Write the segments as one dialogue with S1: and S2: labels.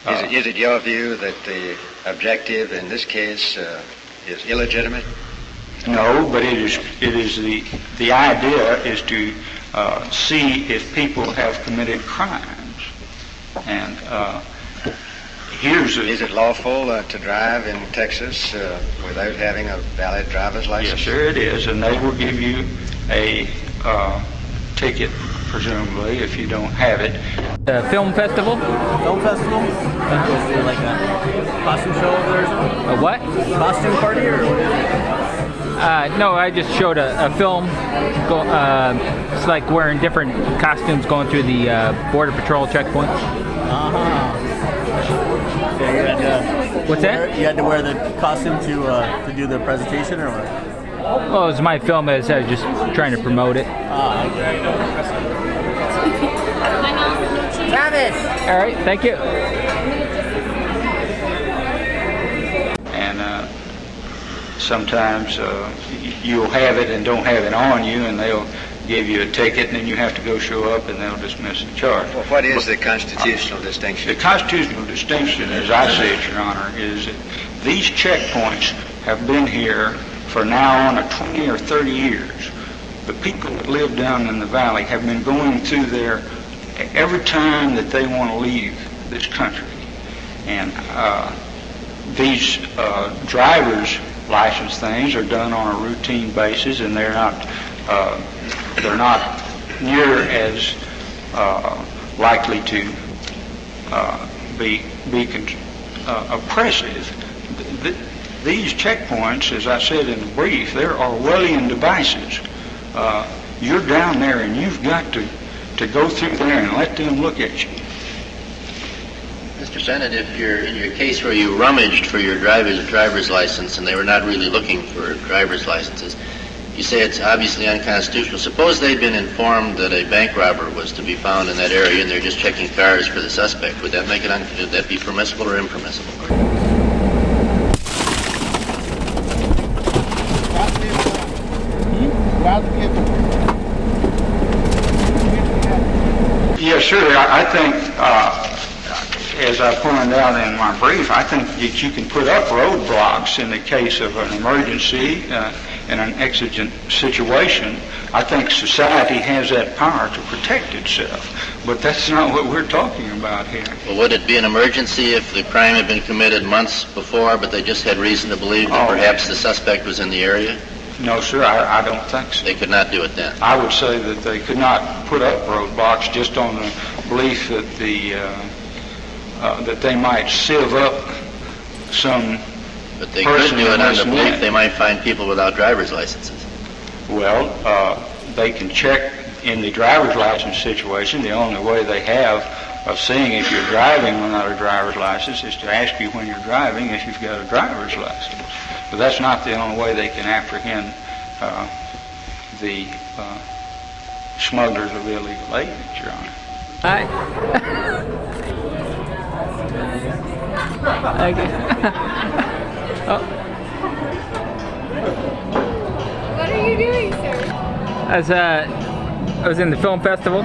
S1: Is it your view that the objective in this case is illegitimate?
S2: No, but it is the idea is to see if people have committed crimes. And
S1: is it lawful to drive in Texas without having a valid driver's license?
S2: Yes, sir, it is, and they will give you a ticket, presumably, if you don't have it.
S3: Film festival?
S4: Film festival? Is it like a costume show over there or something?
S3: A what?
S4: Costume party or what is it?
S3: No, I just showed a film. It's like wearing different costumes going through the Border Patrol checkpoints.
S4: So you had to
S3: What's that?
S4: You had to wear the costume to do the presentation or what?
S3: Well, it was my film as I was just trying to promote it.
S4: Travis!
S3: All right, thank you.
S2: And sometimes you'll have it and don't have it on you, and they'll give you a ticket, and then you have to go show up, and they'll dismiss the charge.
S1: Well, what is the constitutional distinction?
S2: The constitutional distinction, as I see it, Your Honor, is that these checkpoints have been here for now on 20 or 30 years. The people that live down in the valley have been going through there every time that they want to leave this country. And these driver's license things are done on a routine basis, and they're not near as likely to be oppressive. These checkpoints, as I said in the brief, they're Orwellian devices. You're down there, and you've got to go through there and let them look at you.
S5: Mr. Bennett, if you're in your case where you rummaged for your driver's license and they were not really looking for driver's licenses, you say it's obviously unconstitutional. Suppose they'd been informed that a bank robber was to be found in that area and they're just checking cars for the suspect. Would that make it would that be permissible or impermissible?
S2: Yes, sir. I think, as I pointed out in my brief, I think that you can put up roadblocks in the case of an emergency in an exigent situation. I think society has that power to protect itself, but that's not what we're talking about here.
S5: Well, would it be an emergency if the crime had been committed months before, but they just had reason to believe that perhaps the suspect was in the area?
S2: No, sir, I don't think so.
S5: They could not do it then?
S2: I would say that they could not put up roadblocks just on the belief that that they might sieve up some.
S5: But they could do it on the belief they might find people without driver's licenses.
S2: Well, they can check in the driver's license situation. The only way they have of seeing if you're driving without a driver's license is to ask you when you're driving if you've got a driver's license. But that's not the only way they can apprehend the smugglers of illegal aliens, Your Honor.
S3: Hi. Okay. Oh.
S6: What are you doing, sir?
S3: I was in the film festival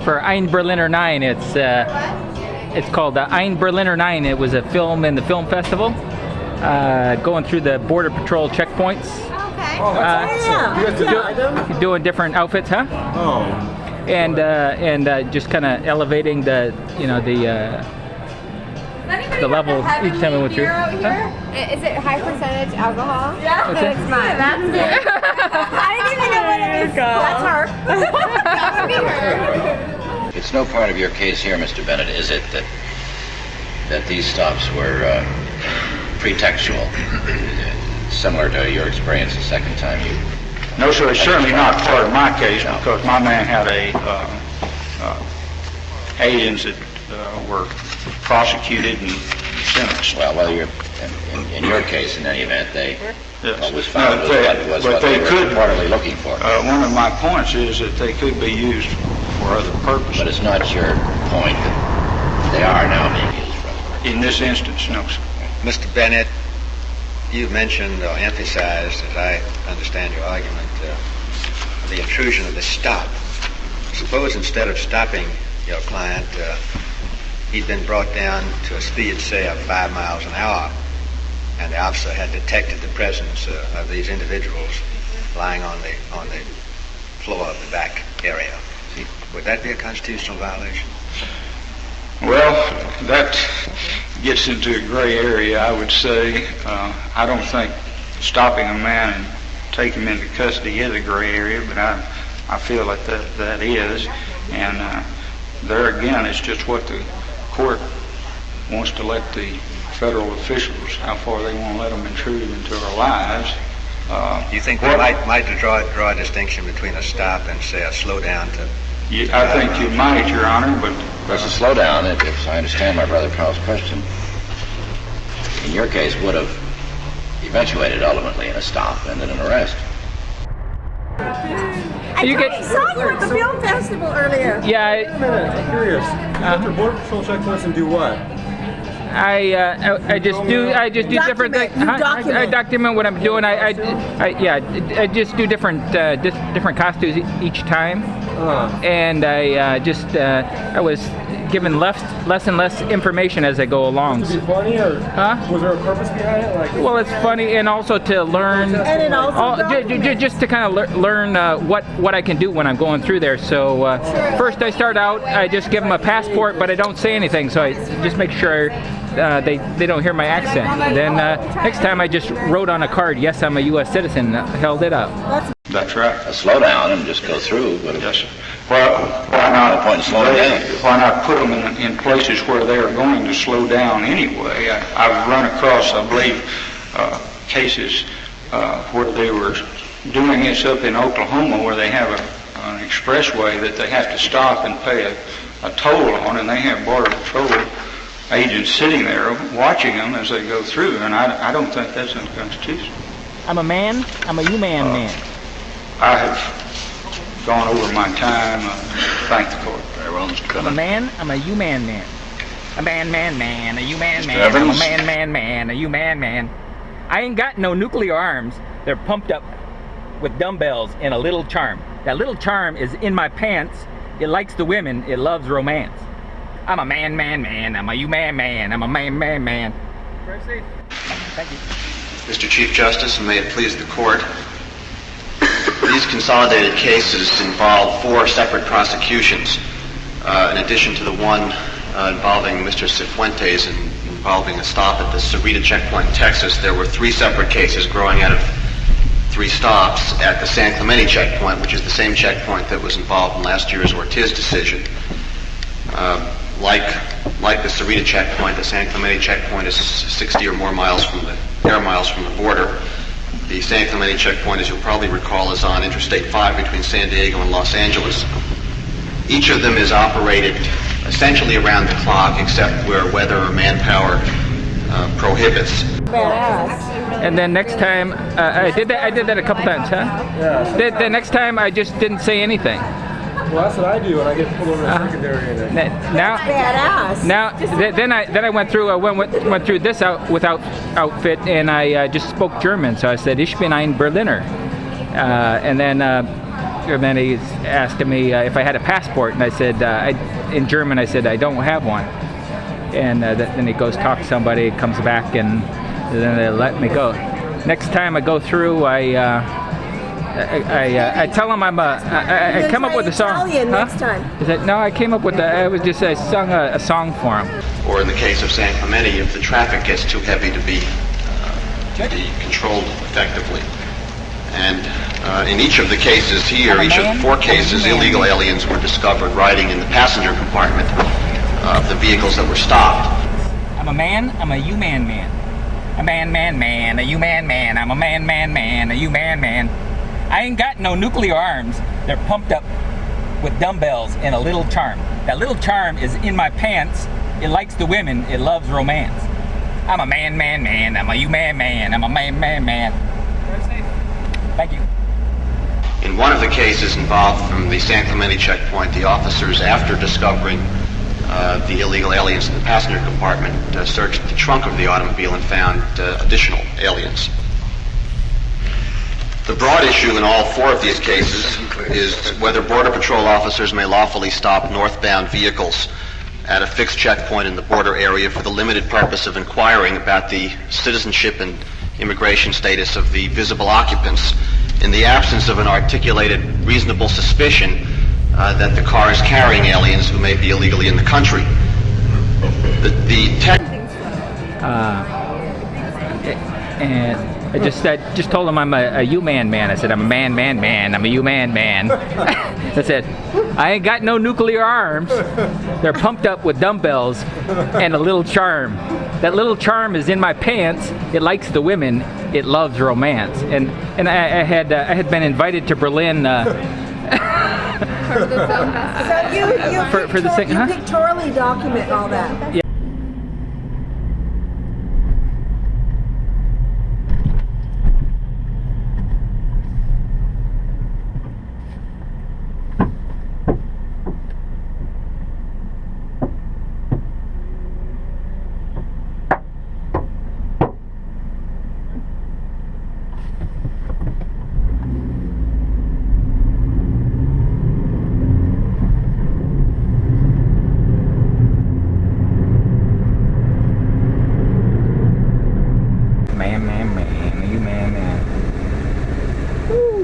S3: for Ein Berliner Nein. It's called Ein Berliner Nein. It was a film in the film festival, going through the Border Patrol checkpoints.
S6: Okay.
S4: Oh, that's awesome.
S3: Doing different outfits, huh?
S4: Oh.
S3: And just kind of elevating the level each time we went through.
S6: Is it high percentage alcohol?
S3: Yeah.
S6: It's mine. That's it. I didn't even know what it is. That's her. That would be her.
S5: It's no part of your case here, Mr. Bennett, is it, that these stops were pretextual, similar to your experience the second time you...
S2: No, sir, it's certainly not part of my case because my man had aliens that were prosecuted and sentenced.
S5: Well, you're, in your case, in any event, what was found was
S2: what
S5: they
S2: could
S5: were reportedly looking for.
S2: One of my points is that they could be used for other purposes.
S5: But it's not your point that they are now being used for other purposes.
S2: In this instance, no, sir.
S1: Mr. Bennett, you mentioned or emphasized, as I understand your argument, the intrusion of the stop. Suppose instead of stopping your client, he'd been brought down to a speed, say, of 5 miles an hour, and the officer had detected the presence of these individuals lying on the floor of the back area. Would that be a constitutional violation?
S2: Well, that gets into a gray area, I would say. I don't think stopping a man and taking him into custody is a gray area, but I feel like that is. And there again, it's just what the court wants to let the federal officials, how far they want to let them intrude into our lives.
S1: Do you think we might draw a distinction between a stop and, say, a slowdown to...
S2: I think you might, Your Honor, but...
S7: There's a slowdown, if I understand my brother Carl's question, in your case would have eventuated ultimately in a stop and then an arrest.
S6: I saw you at the film festival earlier.
S3: Yeah.
S4: Wait a minute, I'm curious. You go through Border Patrol checkpoints and do what?
S3: I just do different things. I document what I'm doing. I just do different costumes each time, and I was given less and less information as I go along.
S4: Was it funny, or was there a purpose behind it? Like,
S3: well, it's funny, and also to learn,
S6: and it also
S3: just to kind of learn what I can do when I'm going through there. So first I start out, I just give them a passport, but I don't say anything. So I just make sure they don't hear my accent. Then next time I just wrote on a card, "Yes, I'm a U.S. citizen," held it up.
S2: That's right.
S7: A slowdown and just go through. But
S2: Yes, sir. Well, why not?
S7: No point in slowing down.
S2: Why not put them in places where they are going to slow down anyway? I've run across, I believe, cases where they were doing this up in Oklahoma, where they have an expressway that they have to stop and pay a toll on, and they have Border Patrol agents sitting there watching them as they go through, and I don't think that's unconstitutional.
S8: I'm a man. I'm a human man.
S2: I have gone over my time. Thank the court.
S7: Very well, Mr.
S8: I'm a
S7: Clement.
S8: man. I'm a human man. A man, a human
S7: Mr.
S8: man. I'm a
S7: Evans?
S8: man, a human man. I ain't got no nuclear arms. They're pumped up with dumbbells and a little charm. That little charm is in my pants. It likes the women. It loves romance. I'm a man. I'm a human man. I'm a man. Thank you.
S9: Mr. Chief Justice, and may it please the court, these consolidated cases involve 4 separate prosecutions. In addition to the one involving Mr. Cifuentes and involving a stop at the Cerrita checkpoint in Texas, there were 3 separate cases growing out of 3 stops at the San Clemente checkpoint, which is the same checkpoint that was involved in last year's Ortiz decision. Like the Cerrita checkpoint, the San Clemente checkpoint is 60 or more air miles from the border. The San Clemente checkpoint, as you'll probably recall, is on Interstate 5 between San Diego and Los Angeles. Each of them is operated essentially around the clock, except where weather or manpower prohibits.
S3: And then next time, I did that a couple times, huh?
S4: Yeah.
S3: The next time I just didn't say anything.
S4: Well, that's what I do when I get pulled over to secondary. And
S3: Then I went through. I went through this without outfit, and I just spoke German. So I said, "Ich bin ein Berliner," and then he's asking me if I had a passport, and I said, in German, I said I don't have one. And then he goes talk to somebody, comes back, and then they let me go. Next time I go through, I tell him I come up with a song.
S6: Italian next time.
S3: I came up with I sung a song for him.
S9: Or in the case of San Clemente, if the traffic gets too heavy to be controlled effectively. And in each of the cases here, each of the 4 cases, illegal aliens were discovered riding in the passenger compartment of the vehicles that were stopped.
S8: I'm a man. I'm a human man. A man, a human man. I'm a man, a human man. I ain't got no nuclear arms. They're pumped up with dumbbells and a little charm. That little charm is in my pants. It likes the women. It loves romance. I'm a man. I'm a human man. I'm a man. Thank you.
S9: In one of the cases involved from the San Clemente checkpoint, the officers, after discovering the illegal aliens in the passenger compartment, searched the trunk of the automobile and found additional aliens. The broad issue in all 4 of these cases is whether Border Patrol officers may lawfully stop northbound vehicles at a fixed checkpoint in the border area for the limited purpose of inquiring about the citizenship and immigration status of the visible occupants in the absence of an articulated reasonable suspicion that the car is carrying aliens who may be illegally in the country.
S3: And I just told him I'm a U-man man. I said, I'm a man. I'm a U-man man. I said, I ain't got no nuclear arms. They're pumped up with dumbbells and a little charm. That little charm is in my pants. It likes the women. It loves romance. And I had been invited to Berlin. For the second,
S6: you pictorially document all that.
S3: Yeah.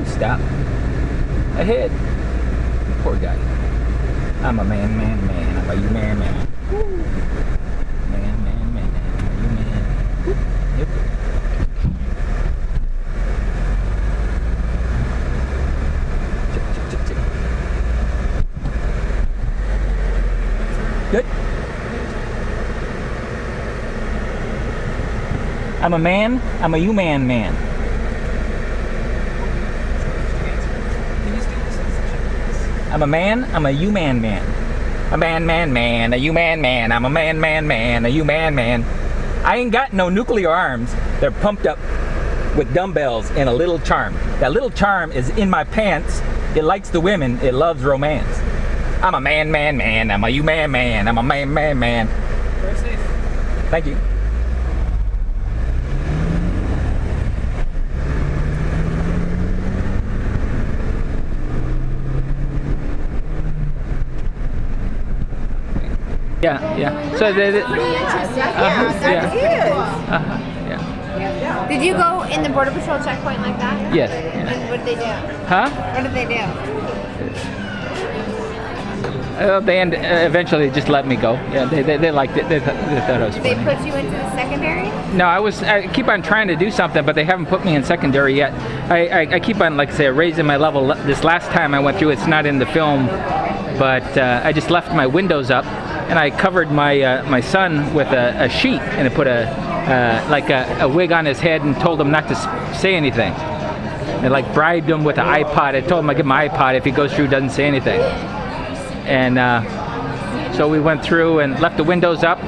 S3: Stop. Ahead. Poor guy. I'm a man. I'm a man. Man. I'm a man. Yep. Tick. Good. I'm a man. I'm a man. I'm a man, I'm a U-man man. A man, a U-man man. I'm a man, a U-man man. I ain't got no nuclear arms. They're pumped up with dumbbells and a little charm. That little charm is in my pants. It likes the women. It loves romance. I'm a man. I'm a U-man. I'm a man.
S4: Very safe.
S3: Thank you. Yeah. So
S6: Pretty interesting.
S3: Yeah.
S6: Did you go in the Border Patrol checkpoint like that?
S3: Yes.
S6: And what did they do?
S3: Huh?
S6: What did they do?
S3: They eventually just let me go. Yeah, they liked it. They thought it was funny.
S6: Did they put you into the secondary?
S3: No, I keep on trying to do something, but they haven't put me in secondary yet. I keep on, like I say, raising my level. This last time I went through, it's not in the film, but I just left my windows up, and I covered my son with a sheet, and I put a wig on his head and told him not to say anything. I bribed him with an iPod. I told him I'd give him an iPod if he goes through, doesn't say anything. And so we went through and left the windows up,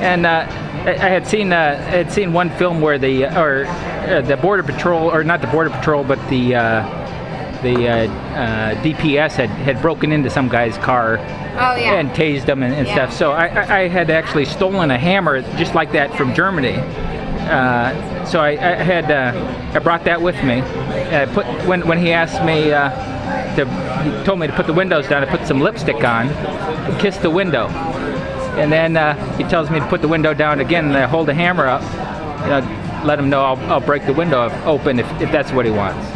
S3: and I had seen one film where the Border Patrol, or not the Border Patrol, but the DPS had broken into some guy's car.
S6: Oh, yeah.
S3: And tased him and stuff. So I had actually stolen a hammer just like that from Germany. So I brought that with me. When he asked me he told me to put the windows down, I put some lipstick on, and kissed the window, and then he tells me to put the window down again, and I hold the hammer up, let him know I'll break the window open if that's what he wants.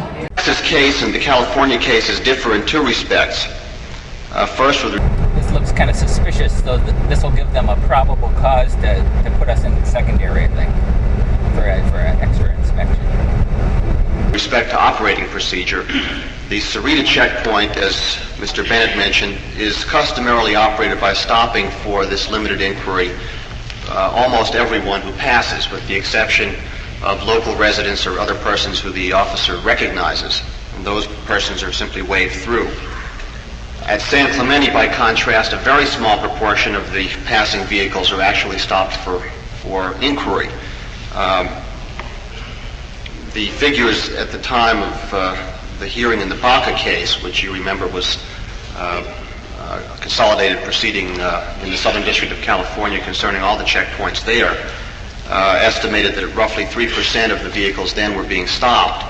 S9: This case and the California cases differ in two respects. First,
S8: This looks kind of suspicious, so this will give them a probable cause to put us in secondary, I think, for an extra inspection.
S9: with respect to operating procedure, the Sarita checkpoint, as Mr. Bennett mentioned, is customarily operated by stopping for this limited inquiry almost everyone who passes, with the exception of local residents or other persons who the officer recognizes. And those persons are simply waved through. At San Clemente, by contrast, a very small proportion of the passing vehicles are actually stopped for inquiry. The figures at the time of the hearing in the Baca case, which you remember was a consolidated proceeding in the Southern District of California concerning all the checkpoints there, estimated that roughly 3% of the vehicles then were being stopped.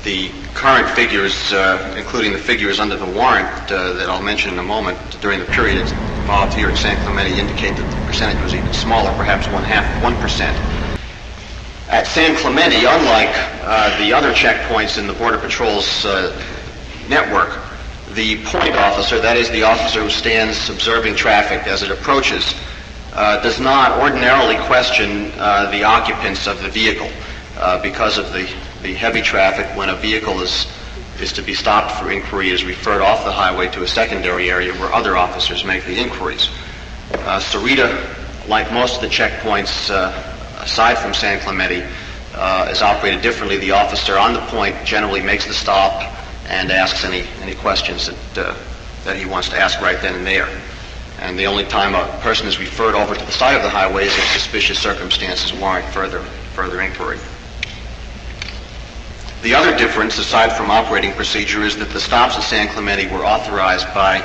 S9: the current figures, including the figures under the warrant that I'll mention in a moment, during the period involved here at San Clemente indicate that the percentage was even smaller, perhaps 1%. At San Clemente, unlike the other checkpoints in the Border Patrol's network, the point officer, that is the officer who stands observing traffic as it approaches, does not ordinarily question the occupants of the vehicle because of the heavy traffic. When a vehicle is to be stopped for inquiry, is referred off the highway to a secondary area where other officers make the inquiries. Sarita, like most of the checkpoints aside from San Clemente, is operated differently. The officer on the point generally makes the stop and asks any questions that he wants to ask right then and there. And the only time a person is referred over to the side of the highway is if suspicious circumstances warrant further inquiry. The other difference, aside from operating procedure, is that the stops at San Clemente were authorized by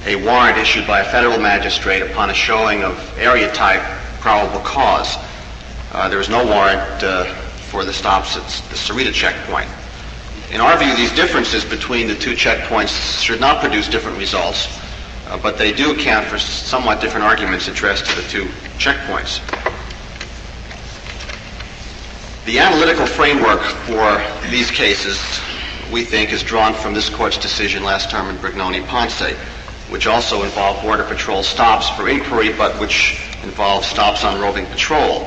S9: a warrant issued by a federal magistrate upon a showing of area-type probable cause. There is no warrant for the stops at the Sarita checkpoint. In our view, these differences between the two checkpoints should not produce different results, but they do account for somewhat different arguments addressed to the two checkpoints. The analytical framework for these cases, we think, is drawn from this court's decision last term in Brignone-Ponce, which also involved Border Patrol stops for inquiry, but which involved stops on roving patrol.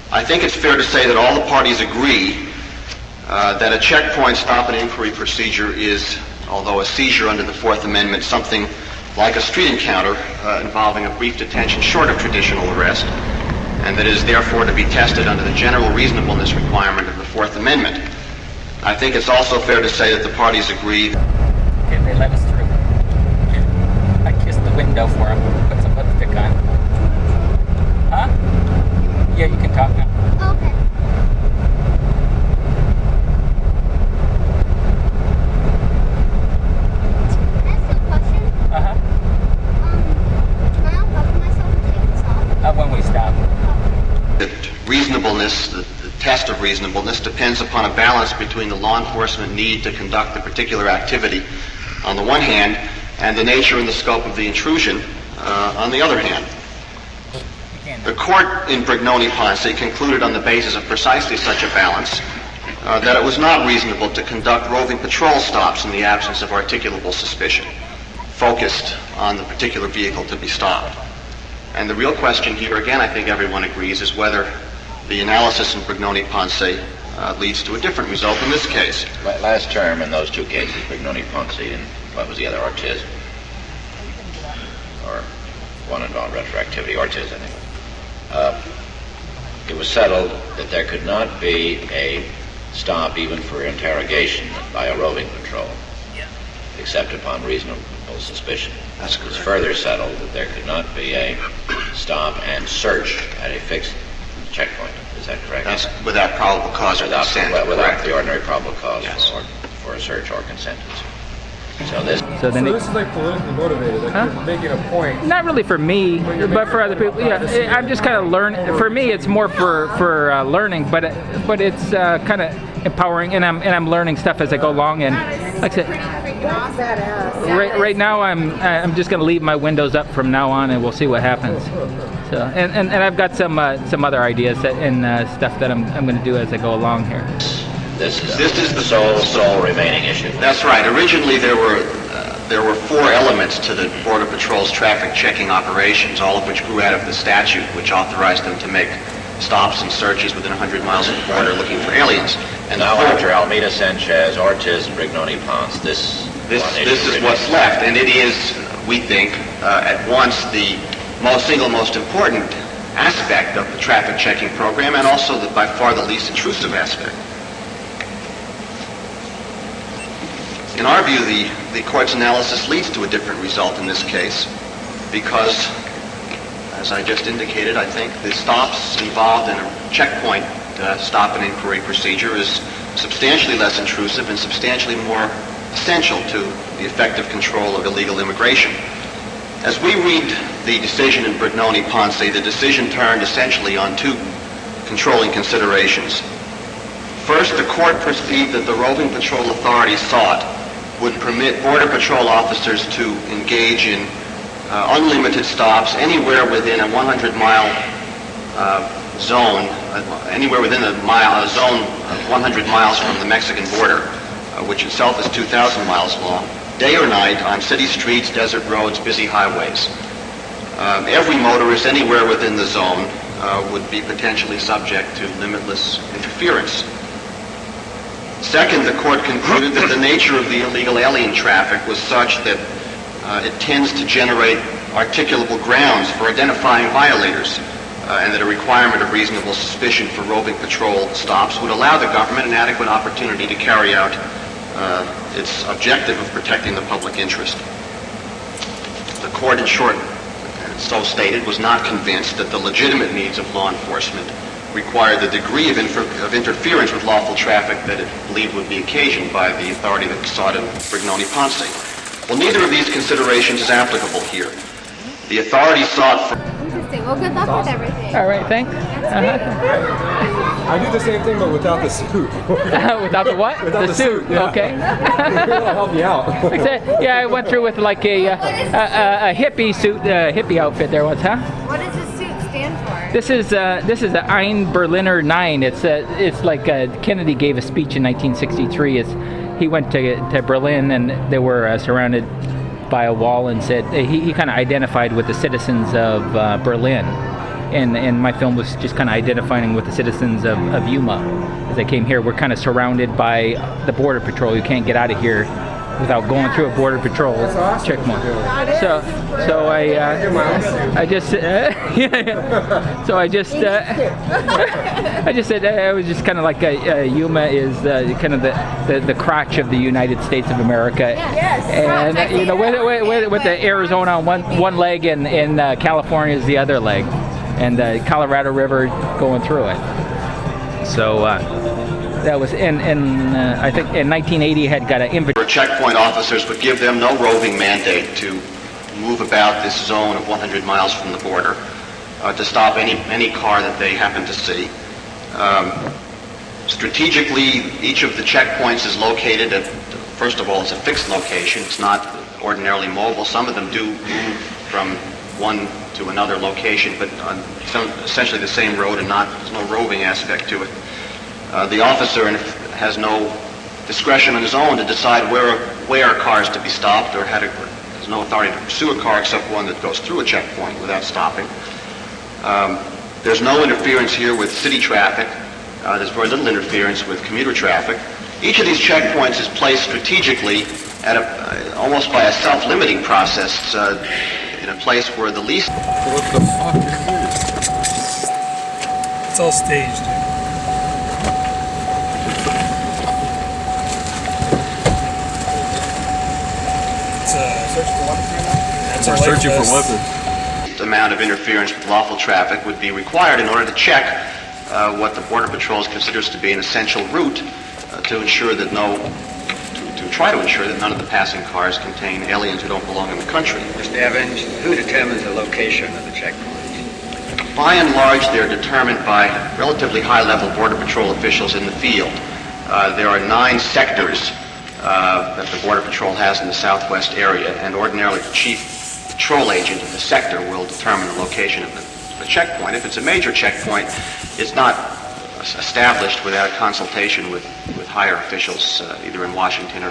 S9: I think it's fair to say that all the parties agree that a checkpoint stop and inquiry procedure is, although a seizure under the Fourth Amendment, something like a street encounter involving a brief detention short of traditional arrest, and that it is therefore to be tested under the general reasonableness requirement of the Fourth Amendment. I think it's also fair to say that the parties agree.
S8: Okay, they let us through. I kissed the window for them, put some lipstick on. Huh? Yeah, you can talk now.
S6: Okay. Can I ask you a question?
S8: Uh-huh.
S6: Can I unbutton myself and take this off?
S8: When we stop.
S9: That reasonableness, the test of reasonableness, depends upon a balance between the law enforcement need to conduct the particular activity on the one hand, and the nature and the scope of the intrusion on the other hand. The court in Brignone-Ponce concluded on the basis of precisely such a balance that it was not reasonable to conduct roving patrol stops in the absence of articulable suspicion, focused on the particular vehicle to be stopped. And the real question here, again, I think everyone agrees, is whether the analysis in Brignone-Ponce leads to a different result in this case.
S7: Last term in those two cases, Brignone-Ponce and what was the other, Ortiz? Or one involved retroactivity, Ortiz, I think. It was settled that there could not be a stop even for interrogation by a roving patrol, except upon reasonable suspicion.
S9: That's correct.
S7: It was further settled that there could not be a stop and search at a fixed checkpoint. Is that correct?
S9: That's without probable cause or consent.
S7: Without the ordinary probable cause
S9: Yes.
S7: for a search or consent. So
S3: then
S10: So this is like politically motivated, like you're making a point.
S3: Not really for me, but for other people. Yeah, I'm just kind of learning. For me, it's more for learning, but it's kind of empowering, and I'm learning stuff as I go along. And like I said, right now I'm just going to leave my windows up from now on, and we'll see what happens. So and I've got some other ideas and stuff that I'm going to do as I go along here.
S7: This is the sole remaining issue.
S9: That's right. Originally, there were four elements to the Border Patrol's traffic checking operations, all of which grew out of the statute, which authorized them to make stops and searches within 100 miles of the border looking for aliens.
S7: And now, after Almeida Sanchez, Ortiz, and Brignone-Ponce, this
S9: is what's left, and it is, we think, at once the single most important aspect of the traffic checking program, and also by far the least intrusive aspect. In our view, the court's analysis leads to a different result in this case because, as I just indicated, I think the stops involved in a checkpoint stop and inquiry procedure is substantially less intrusive and substantially more essential to the effective control of illegal immigration. As we read the decision in Brignone-Ponce, the decision turned essentially on two controlling considerations. First, the court perceived that the roving patrol authorities sought would permit Border Patrol officers to engage in unlimited stops anywhere within a 100-mile zone, anywhere within a zone of 100 miles from the Mexican border, which itself is 2,000 miles long, day or night on city streets, desert roads, busy highways. Every motorist anywhere within the zone would be potentially subject to limitless interference. Second, the court concluded that the nature of the illegal alien traffic was such that it tends to generate articulable grounds for identifying violators, and that a requirement of reasonable suspicion for roving patrol stops would allow the government an adequate opportunity to carry out its objective of protecting the public interest. The court, in short, so stated, was not convinced that the legitimate needs of law enforcement required the degree of interference with lawful traffic that it believed would be occasioned by the authority that sought in Brignone Ponce. Well, neither of these considerations is applicable here. The authorities sought for...
S6: Interesting. Well, good luck with everything.
S3: All right, thanks.
S10: I do the same thing, but without the suit.
S3: Without the what?
S10: Without the suit, yeah.
S3: Okay.
S10: That'll help you out.
S3: Yeah, I went through with like a hippie suit, hippie outfit there once, huh?
S6: What does the suit stand for?
S3: This is the Ein Berliner 9. It's like Kennedy gave a speech in 1963. He went to Berlin and they were surrounded by a wall and said he kind of identified with the citizens of Berlin. And my film was just kind of identifying with the citizens of Yuma. As they came here, we're kind of surrounded by the Border Patrol. You can't get out of here without going through a Border Patrol checkpoint. So I just said I was just kind of like Yuma is kind of the crotch of the United States of America.
S6: Yes.
S3: And you know, with the Arizona on one leg and California is the other leg. And the Colorado River going through it. So that was I think in 1980 had got an invitation.
S9: Checkpoint officers would give them no roving mandate to move about this zone of 100 miles from the border, to stop any car that they happen to see. Strategically, each of the checkpoints is located at, first of all, it's a fixed location. It's not ordinarily mobile. Some of them do move from one to another location, but on essentially the same road, and there's no roving aspect to it. The officer has no discretion on his own to decide where are cars to be stopped, or has no authority to pursue a car except one that goes through a checkpoint without stopping. There's no interference here with city traffic. There's very little interference with commuter traffic. Each of these checkpoints is placed strategically at almost by a self-limiting process, in a place where the least...
S10: What the fuck is this?
S11: It's all staged.
S10: We're searching for weapons.
S9: Amount of interference with lawful traffic would be required in order to check what the Border Patrol considers to be an essential route to ensure that try to ensure that none of the passing cars contain aliens who don't belong in the country.
S1: Mr. Evans, who determines the location of the checkpoints?
S9: By and large, they're determined by relatively high-level Border Patrol officials in the field. There are 9 sectors that the Border Patrol has in the southwest area, and ordinarily the chief patrol agent of the sector will determine the location of the checkpoint. If it's a major checkpoint, it's not established without consultation with higher officials, either in Washington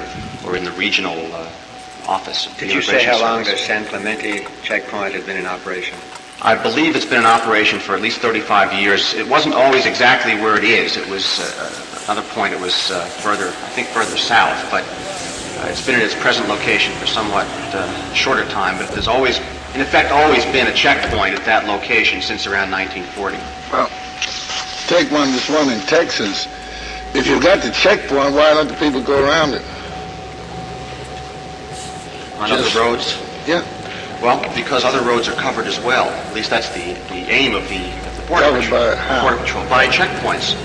S9: or in the regional office.
S1: Did you say how long the San Clemente checkpoint had been in operation?
S9: I believe it's been in operation for at least 35 years. It wasn't always exactly where it is. It was, another point, it was further south, but it's been in its present location for somewhat shorter time, but there's always, in effect, always been a checkpoint at that location since around 1940.
S12: Well, take this one in Texas. If you've got the checkpoint, why don't the people go around it?
S9: On other roads?
S12: Yeah.
S9: Well, because other roads are covered as well. At least that's the aim of the Border Patrol. Border Patrol by checkpoints.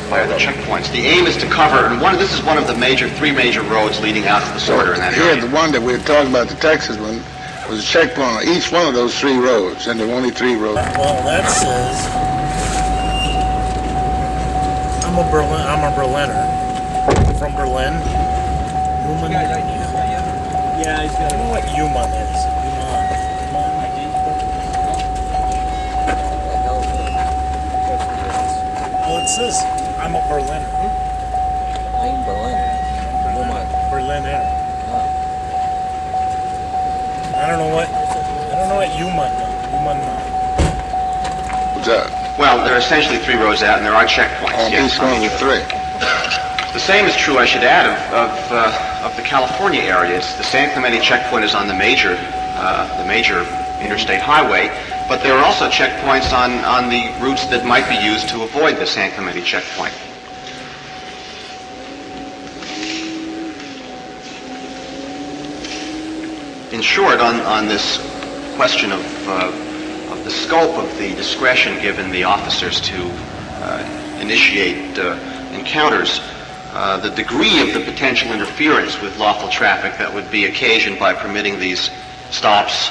S9: By the checkpoints. The aim is to cover, and this is one of the 3 major roads leading out to the border in that area.
S12: Here, the one that we were talking about, the Texas one, was a checkpoint on each one of those 3 roads, and there were only 3 roads.
S11: Well, that says I'm I'm a Berliner. From Berlin. Yuma. Yeah, he's got. I don't know what Yuma is. Well, it says I'm a Berliner.
S4: I'm Berliner.
S11: Berliner. I don't know what Yuma.
S12: What's that?
S9: Well, there are essentially 3 rows out, and there are checkpoints.
S12: On
S9: yes,
S12: each one of the 3.
S9: The same is true, I should add, of the California area. It's the San Clemente checkpoint is on the major interstate highway, but there are also checkpoints on the routes that might be used to avoid the San Clemente checkpoint. In short, on this question of the scope of the discretion given the officers to initiate encounters, the degree of the potential interference with lawful traffic that would be occasioned by permitting these stops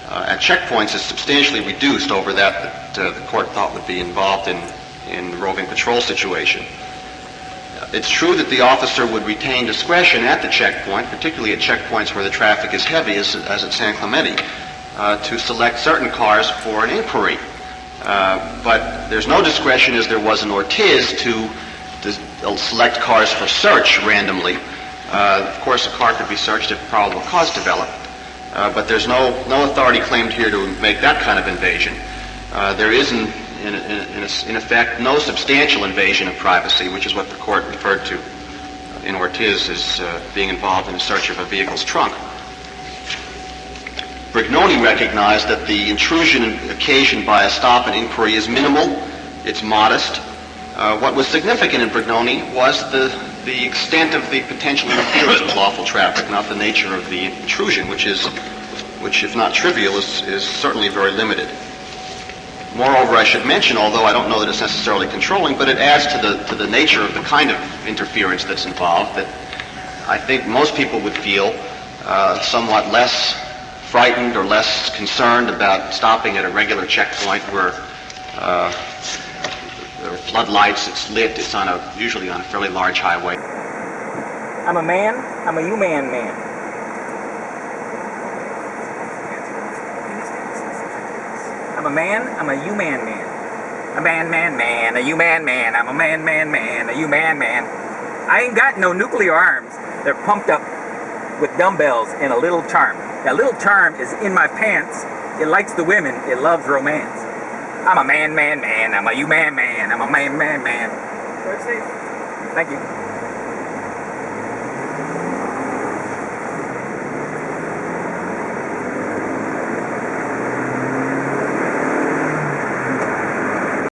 S9: at checkpoints is substantially reduced over that the court thought would be involved in roving patrol situation. It's true that the officer would retain discretion at the checkpoint, particularly at checkpoints where the traffic is heavy, as at San Clemente, to select certain cars for an inquiry. But there's no discretion, as there was in Ortiz, to select cars for search randomly. Of course, a car could be searched if probable cause developed, but there's no authority claimed here to make that kind of invasion. There is, in effect, no substantial invasion of privacy, which is what the court referred to in Ortiz as being involved in the search of a vehicle's trunk. Brignoni recognized that the intrusion occasioned by a stop and inquiry is minimal, it's modest. What was significant in Brignoni was the extent of the potential interference with lawful traffic, not the nature of the intrusion, which if not trivial, is certainly very limited. Moreover, I should mention, although I don't know that it's necessarily controlling, but it adds to the nature of the kind of interference that's involved, that I think most people would feel somewhat less frightened or less concerned about stopping at a regular checkpoint where there are floodlights, it's lit, it's usually on a fairly large highway.
S8: I'm a man, I'm a human man. I'm a man, I'm a human man. A man, a human man. I'm a man, a human man. I ain't got no nuclear arms. They're pumped up with dumbbells and a little charm. That little charm is in my pants. It likes the women. It loves romance. I'm a man. I'm a human man. I'm a man. Thank you.